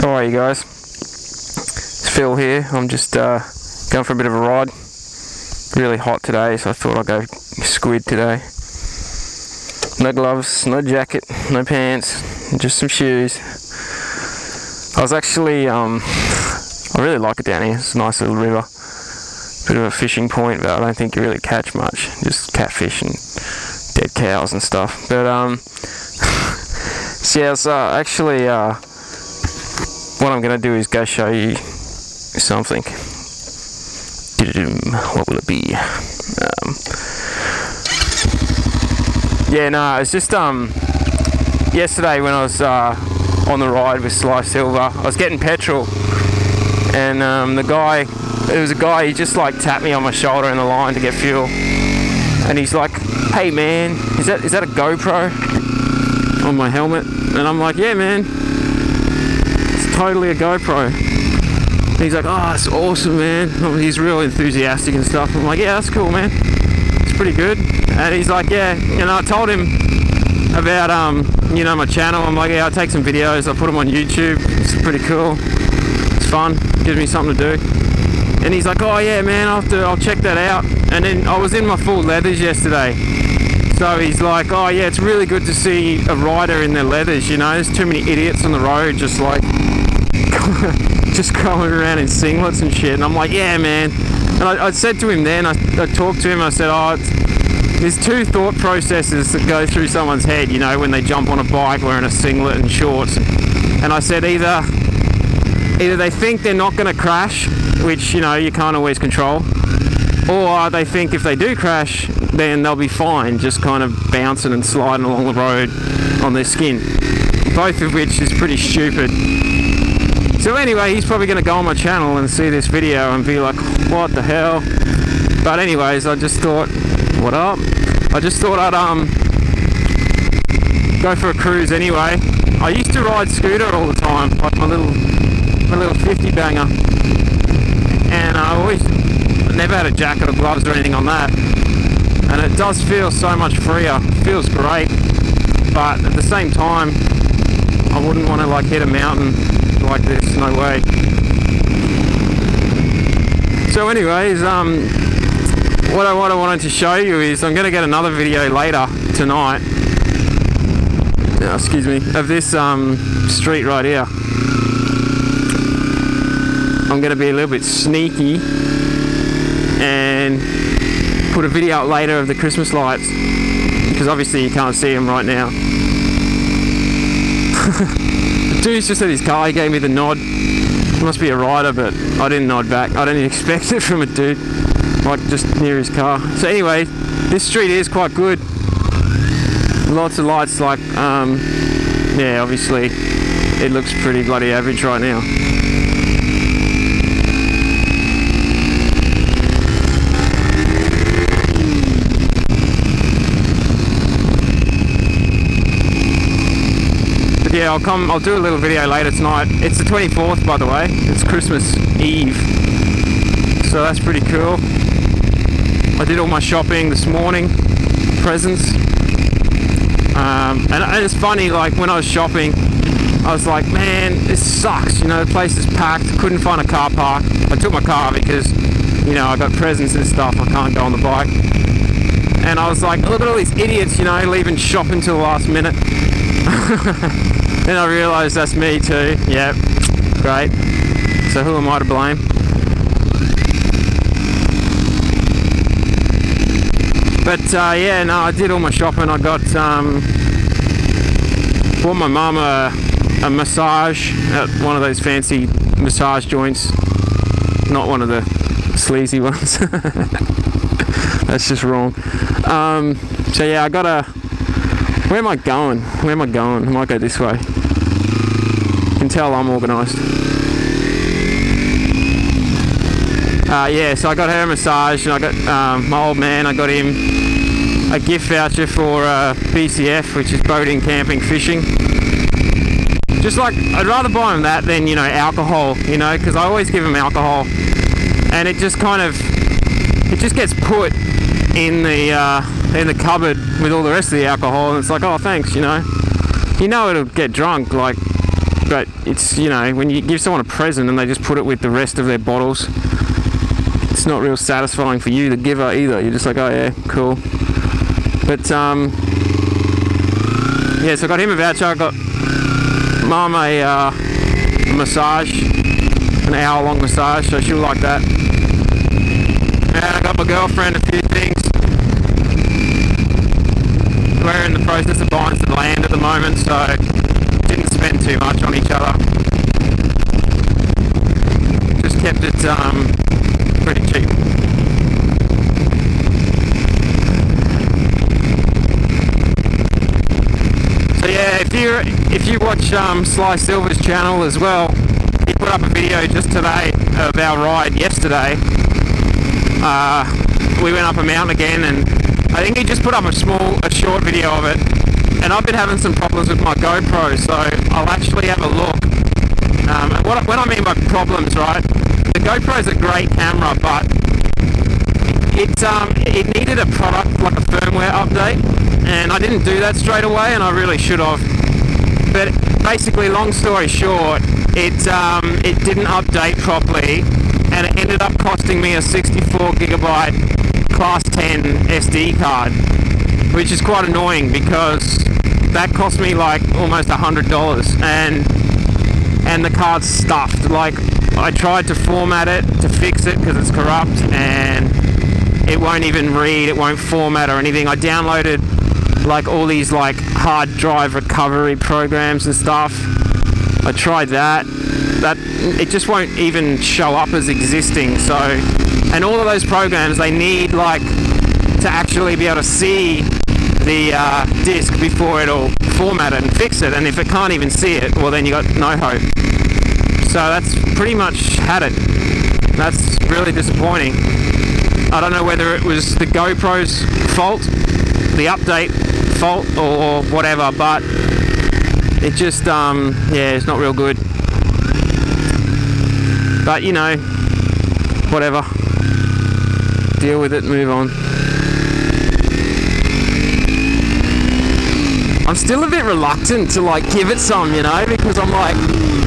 Alright, you guys, it's Phil here. I'm just going for a bit of a ride. Really hot today, so I thought I'd go squid today. No gloves, no jacket, no pants, just some shoes. I was actually, I really like it down here. It's a nice little river. Bit of a fishing point, but I don't think you really catch much. Just catfish and dead cows and stuff. But, so yeah, so actually, what I'm going to do is go show you something. What will it be? Yeah, no, it's just yesterday when I was on the ride with Sly Silver, I was getting petrol, and it was a guy, he just like tapped me on my shoulder in the line to get fuel, and he's like, "Hey man, is that a GoPro on my helmet?" And I'm like, "Yeah man, it's totally a GoPro." And he's like, "Oh, that's awesome man." He's real enthusiastic and stuff. I'm like, "Yeah, that's cool man, it's pretty good." And he's like, "Yeah," and I told him about my channel. I'm like, "Yeah, I take some videos, I put them on YouTube, it's pretty cool, it's fun, gives me something to do." And he's like, "Oh yeah man, I'll check that out." And then I was in my full leathers yesterday, so he's like, "Oh yeah, it's really good to see a rider in their leathers, you know, there's too many idiots on the road just like just going around in singlets and shit." And I'm like, "Yeah man." And I said to him then, I talked to him, I said, there's two thought processes that go through someone's head, you know, when they jump on a bike wearing a singlet and shorts. And I said, either they think they're not going to crash, which, you know, you can't always control, or they think if they do crash, then they'll be fine, just kind of bouncing and sliding along the road on their skin. Both of which is pretty stupid. So anyway, he's probably going to go on my channel and see this video and be like, "What the hell?" But anyways, I just thought, what up? I just thought I'd go for a cruise anyway. I used to ride scooter all the time, like my little 50 banger, and I never had a jacket or gloves or anything on that, and it does feel so much freer. It feels great, but at the same time I wouldn't want to like hit a mountain like this, no way. So anyways, what I wanted to show you is I'm going to get another video later tonight, excuse me, of this street right here. I'm going to be a little bit sneaky and put a video up later of the Christmas lights, because obviously you can't see them right now. The dude's just at his car, he gave me the nod. Must be a rider, but I didn't nod back. I didn't expect it from a dude, like just near his car. So anyway, this street is quite good. Lots of lights, like, yeah, obviously it looks pretty bloody average right now. Yeah, I'll do a little video later tonight. It's the 24th, by the way. It's Christmas Eve, so that's pretty cool. I did all my shopping this morning, presents, and it's funny, like when I was shopping, I was like, man, this sucks, you know, the place is packed, couldn't find a car park. I took my car because, you know, I got presents and stuff, I can't go on the bike. And I was like, look at all these idiots, you know, leaving shopping till the last minute. Then I realised that's me too. Yep, great. So who am I to blame? But yeah, no, I did all my shopping. I got bought my mum a massage at one of those fancy massage joints, not one of the sleazy ones. That's just wrong. So yeah, I got a. Where am I going? I might go this way. You can tell I'm organised. Yeah, so I got her a massage, and I got my old man, I got him a gift voucher for BCF, which is boating, camping, fishing. Just like, I'd rather buy him that than, you know, alcohol, you know, because I always give him alcohol, and it just kind of, it just gets put in the cupboard with all the rest of the alcohol, and it's like, oh thanks, you know it'll get drunk, like, but it's, you know, when you give someone a present and they just put it with the rest of their bottles, it's not real satisfying for you, the giver, either. You're just like, oh yeah, cool. But yeah, so I got him a voucher. I got Mum a massage, an hour-long massage, so she'll like that. And I got my girlfriend a few things. We're in the process of buying some land at the moment, so didn't spend too much on each other. Just kept it pretty cheap. So yeah, if you watch Sly Silver's channel as well, he put up a video just today of our ride yesterday. We went up a mountain again, and I think he just put up a short video of it. And I've been having some problems with my GoPro, so I'll actually have a look. And what I mean by problems, right? The GoPro is a great camera, but it needed a product, like a firmware update, and I didn't do that straight away, and I really should have. But basically, long story short, it didn't update properly, and it ended up costing me a 64GB Class 10 SD card, which is quite annoying because that cost me like almost $100, and the card's stuffed. Like, I tried to format it to fix it because it's corrupt, and it won't even read, it won't format or anything. I downloaded like all these like hard drive recovery programs and stuff. I tried that it just won't even show up as existing. So, and all of those programs, they need like to actually be able to see the disc before it'll format it and fix it, and if it can't even see it, well then you got no hope. So that's pretty much had it. That's really disappointing. I don't know whether it was the GoPro's fault, the update fault, or whatever, but it just yeah, it's not real good. But you know, whatever, deal with it, move on. I'm still a bit reluctant to like give it some, you know, because I'm like,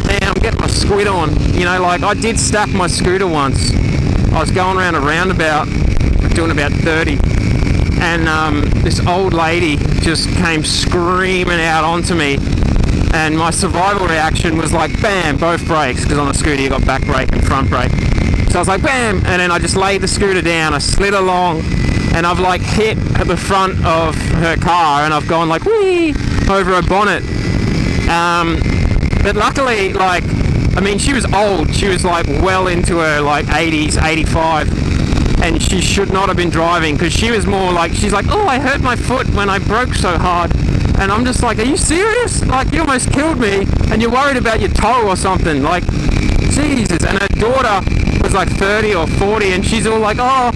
man, I'm getting my squid on, you know. Like, I did stack my scooter once. I was going around a roundabout doing about 30, and this old lady just came screaming out onto me, and my survival reaction was like, bam, both brakes, because on a scooter you got back brake and front brake. So I was like, bam, and then I just laid the scooter down, I slid along, and I've like hit at the front of her car, and I've gone like whee over her bonnet. But luckily, like, I mean, she was old, she was like well into her like 80s, 85, and she should not have been driving, because she was more like, she's like, oh, I hurt my foot when I broke so hard. And I'm just like, are you serious? Like, you almost killed me, and you're worried about your toe or something. Like, Jesus. And her daughter was like 30 or 40, and she's all like, oh,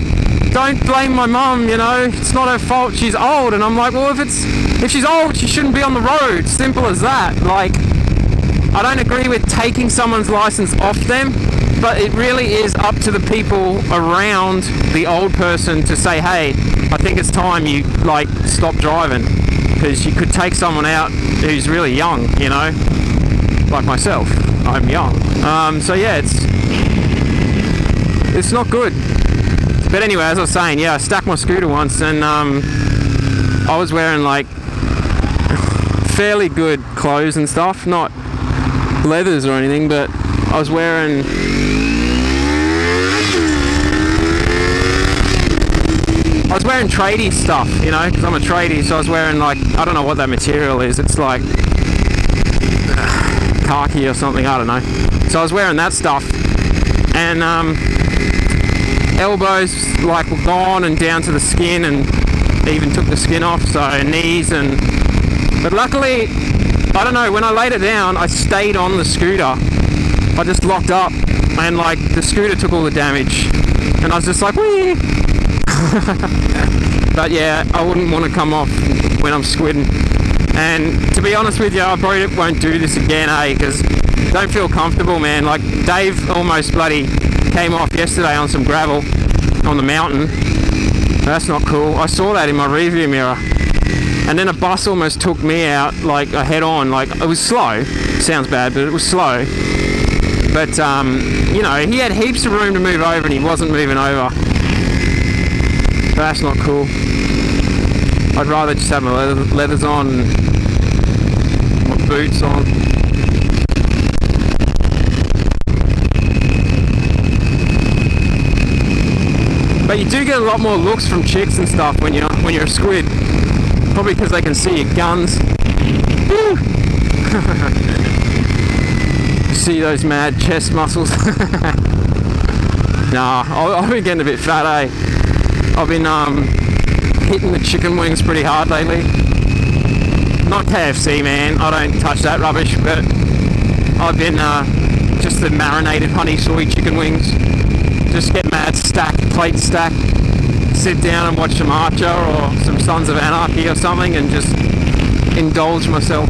don't blame my mum, you know, it's not her fault, she's old. And I'm like, well, if she's old, she shouldn't be on the road. Simple as that. Like, I don't agree with taking someone's license off them, but it really is up to the people around the old person to say, hey, I think it's time you like stop driving, because you could take someone out who's really young, you know, like myself. I'm young. So yeah, it's not good. But anyway, as I was saying, yeah, I stacked my scooter once, and I was wearing like fairly good clothes and stuff, not leathers or anything, but I was wearing tradie stuff, you know, because I'm a tradie. So I was wearing like, I don't know what that material is, it's like khaki or something, I don't know. So I was wearing that stuff, and elbows like were gone and down to the skin, and they even took the skin off, so knees. And but luckily, I don't know, when I laid it down, I stayed on the scooter. I just locked up, and like the scooter took all the damage, and I was just like, whee. But yeah, I wouldn't want to come off when I'm squidding. And to be honest with you, I probably won't do this again, because don't feel comfortable, man. Like, Dave almost bloody came off yesterday on some gravel on the mountain. That's not cool. I saw that in my rearview mirror, and then a bus almost took me out, like head on. Like, it was slow, sounds bad, but it was slow. But you know, he had heaps of room to move over and he wasn't moving over. So that's not cool. I'd rather just have my leathers on and my boots on. But you do get a lot more looks from chicks and stuff when you're a squid. Probably because they can see your guns. Woo! See those mad chest muscles. Nah, I've been getting a bit fat, eh? I've been hitting the chicken wings pretty hard lately. Not KFC, man, I don't touch that rubbish, but I've been just the marinated honey soy chicken wings. Just get mad, plate stack, sit down and watch some Archer or some Sons of Anarchy or something and just indulge myself.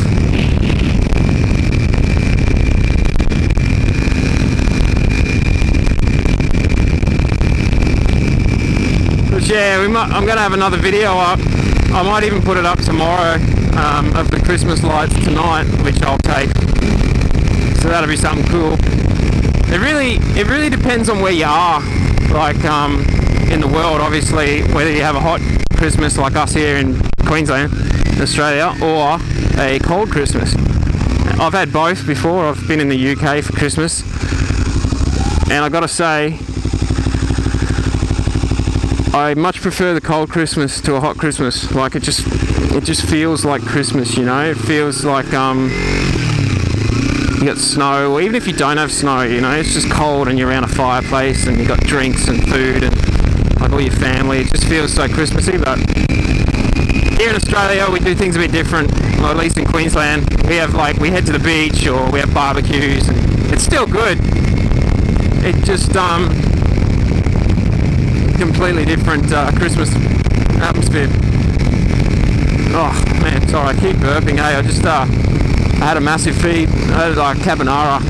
But yeah, I'm going to have another video up. I might even put it up tomorrow of the Christmas lights tonight, which I'll take. So that'll be something cool. It really depends on where you are, like in the world, obviously, whether you have a hot Christmas like us here in Queensland, Australia, or a cold Christmas. I've had both before. I've been in the UK for Christmas, and I gotta say, I much prefer the cold Christmas to a hot Christmas. Like, it just feels like Christmas, you know. It feels like you got snow, or even if you don't have snow, you know, it's just cold and you're around a fireplace and you got drinks and food and like all your family. It just feels so Christmassy. But here in Australia, we do things a bit different. Well, at least in Queensland, we head to the beach or we have barbecues, and it's still good. It just completely different Christmas atmosphere. Oh man, sorry, I keep burping. Hey, I had a massive feed. I had carbonara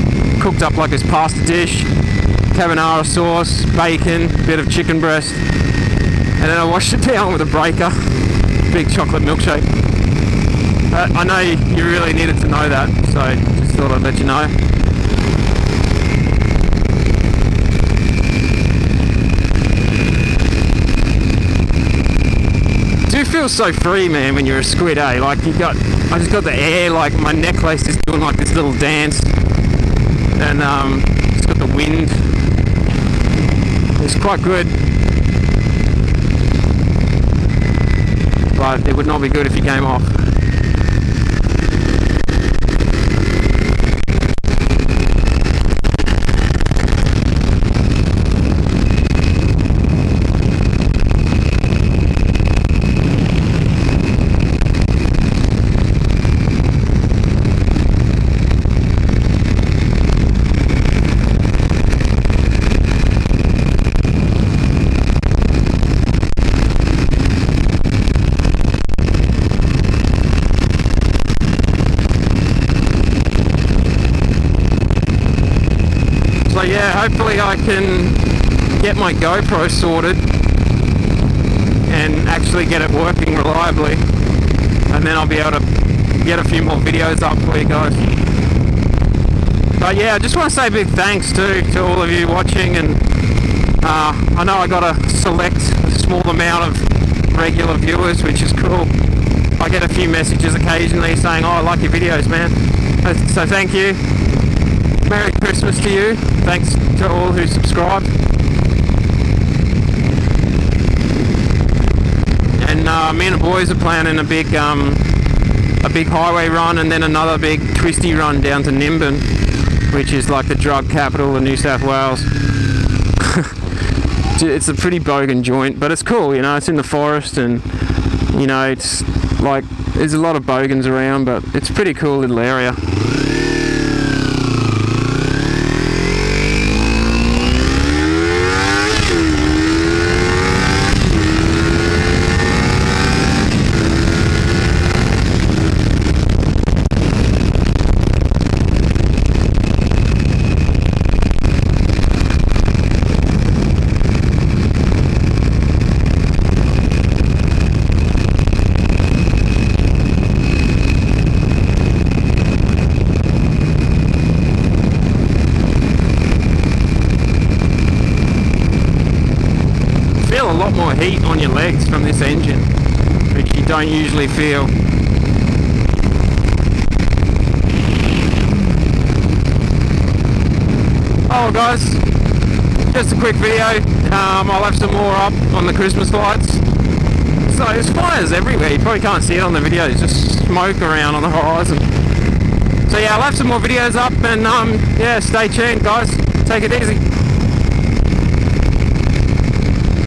cooked up like this pasta dish, carbonara sauce, bacon, bit of chicken breast, and then I washed it down with a breaker, big chocolate milkshake. I know you really needed to know that, so just thought I'd let you know. You feel so free, man, when you're a squid, eh? Like, I just got the air, like my necklace is doing like this little dance, and it's got the wind. It's quite good, but it would not be good if you came off. So yeah, hopefully I can get my GoPro sorted and actually get it working reliably, and then I'll be able to get a few more videos up for you guys. But yeah, I just want to say a big thanks to all of you watching, and I know I got a select small amount of regular viewers, which is cool. I get a few messages occasionally saying, oh, I like your videos, man. So thank you. Merry Christmas to you. Thanks to all who subscribed. And me and the boys are planning a big highway run, and then another big twisty run down to Nimbin, which is like the drug capital of New South Wales. It's a pretty bogan joint, but it's cool, you know. It's in the forest, and you know, it's like there's a lot of bogans around, but it's a pretty cool little area. more heat on your legs from this engine, which you don't usually feel. Oh guys, just a quick video. I'll have some more up on the Christmas lights. So there's fires everywhere, you probably can't see it on the video, there's just smoke around on the horizon. So yeah, I'll have some more videos up, and yeah, stay tuned guys, take it easy.